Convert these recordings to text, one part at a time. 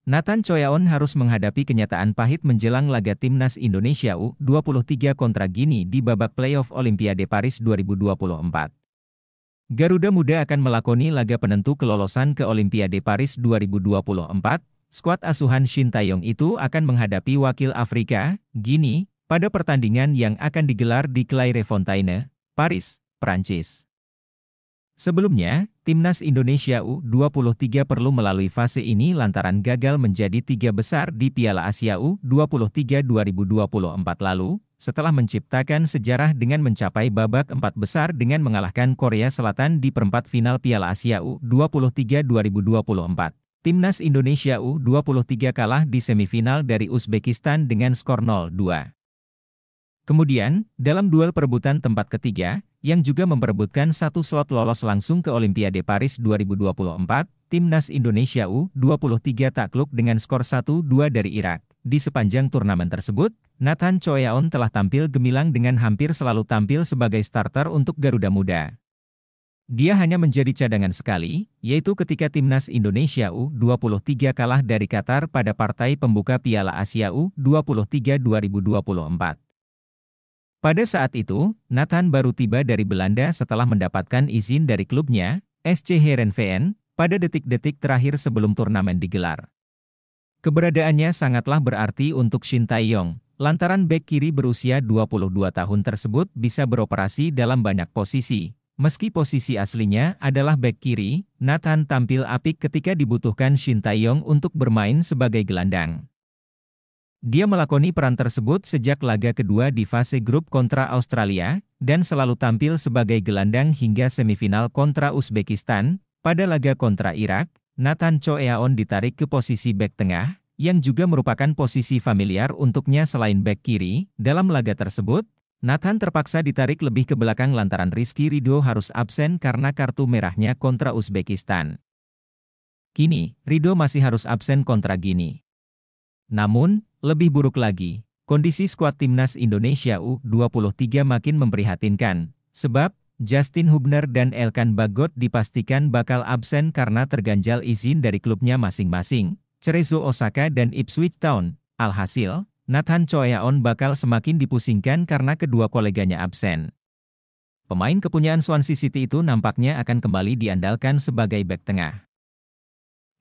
Nathan Choyaon harus menghadapi kenyataan pahit menjelang laga timnas Indonesia U23 kontra Gini di babak playoff Olimpiade Paris 2024. Garuda Muda akan melakoni laga penentu kelolosan ke Olimpiade Paris 2024. Skuad asuhan Shin Tae-yong itu akan menghadapi wakil Afrika, Gini, pada pertandingan yang akan digelar di Clairefontaine, Paris, Prancis. Sebelumnya, timnas Indonesia U23 perlu melalui fase ini lantaran gagal menjadi 3 besar di Piala Asia U23 2024 lalu, setelah menciptakan sejarah dengan mencapai babak 4 besar dengan mengalahkan Korea Selatan di perempat final Piala Asia U23 2024. Timnas Indonesia U23 kalah di semifinal dari Uzbekistan dengan skor 0-2. Kemudian, dalam duel perebutan tempat ketiga, yang juga memperebutkan satu slot lolos langsung ke Olimpiade Paris 2024, timnas Indonesia U23 takluk dengan skor 1-2 dari Irak. Di sepanjang turnamen tersebut, Nathan Choyaon telah tampil gemilang dengan hampir selalu tampil sebagai starter untuk Garuda Muda. Dia hanya menjadi cadangan sekali, yaitu ketika timnas Indonesia U23 kalah dari Qatar pada partai pembuka Piala Asia U23 2024. Pada saat itu, Nathan baru tiba dari Belanda setelah mendapatkan izin dari klubnya, SC Heerenveen, pada detik-detik terakhir sebelum turnamen digelar. Keberadaannya sangatlah berarti untuk Shin Tae-yong, lantaran bek kiri berusia 22 tahun tersebut bisa beroperasi dalam banyak posisi. Meski posisi aslinya adalah bek kiri, Nathan tampil apik ketika dibutuhkan Shin Tae-yong untuk bermain sebagai gelandang. Dia melakoni peran tersebut sejak laga kedua di fase grup kontra Australia, dan selalu tampil sebagai gelandang hingga semifinal kontra Uzbekistan. Pada laga kontra Irak, Nathan Choyaon ditarik ke posisi bek tengah, yang juga merupakan posisi familiar untuknya selain bek kiri. Dalam laga tersebut, Nathan terpaksa ditarik lebih ke belakang lantaran Rizky Ridho harus absen karena kartu merahnya kontra Uzbekistan. Kini, Ridho masih harus absen kontra Gini. Namun, lebih buruk lagi, kondisi skuad timnas Indonesia U23 makin memprihatinkan, sebab Justin Hubner dan Elkan Bagot dipastikan bakal absen karena terganjal izin dari klubnya masing-masing, Cerezo Osaka dan Ipswich Town. Alhasil, Nathan Choyaon bakal semakin dipusingkan karena kedua koleganya absen. Pemain kepunyaan Swansea City itu nampaknya akan kembali diandalkan sebagai bek tengah.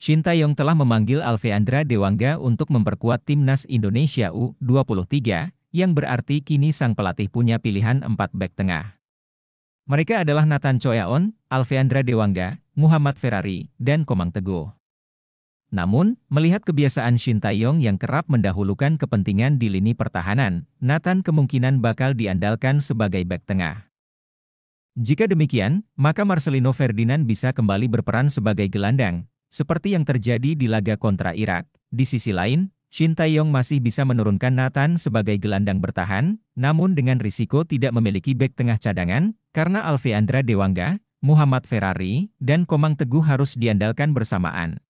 Shin Tae-yong telah memanggil Alfeandra Dewangga untuk memperkuat timnas Indonesia U23, yang berarti kini sang pelatih punya pilihan 4 bek tengah. Mereka adalah Nathan Choyaon, Alfeandra Dewangga, Muhammad Ferrari, dan Komang Teguh. Namun, melihat kebiasaan Shin Tae-yong yang kerap mendahulukan kepentingan di lini pertahanan, Nathan kemungkinan bakal diandalkan sebagai bek tengah. Jika demikian, maka Marcelino Ferdinand bisa kembali berperan sebagai gelandang, seperti yang terjadi di laga kontra Irak. Di sisi lain, Shin Tae-yong masih bisa menurunkan Nathan sebagai gelandang bertahan, namun dengan risiko tidak memiliki bek tengah cadangan, karena Alfeandra Dewangga, Muhammad Ferrari, dan Komang Teguh harus diandalkan bersamaan.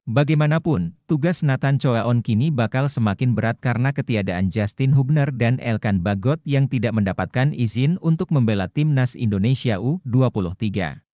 Bagaimanapun, tugas Nathan Choyaon kini bakal semakin berat karena ketiadaan Justin Hubner dan Elkan Bagot yang tidak mendapatkan izin untuk membela timnas Indonesia U23.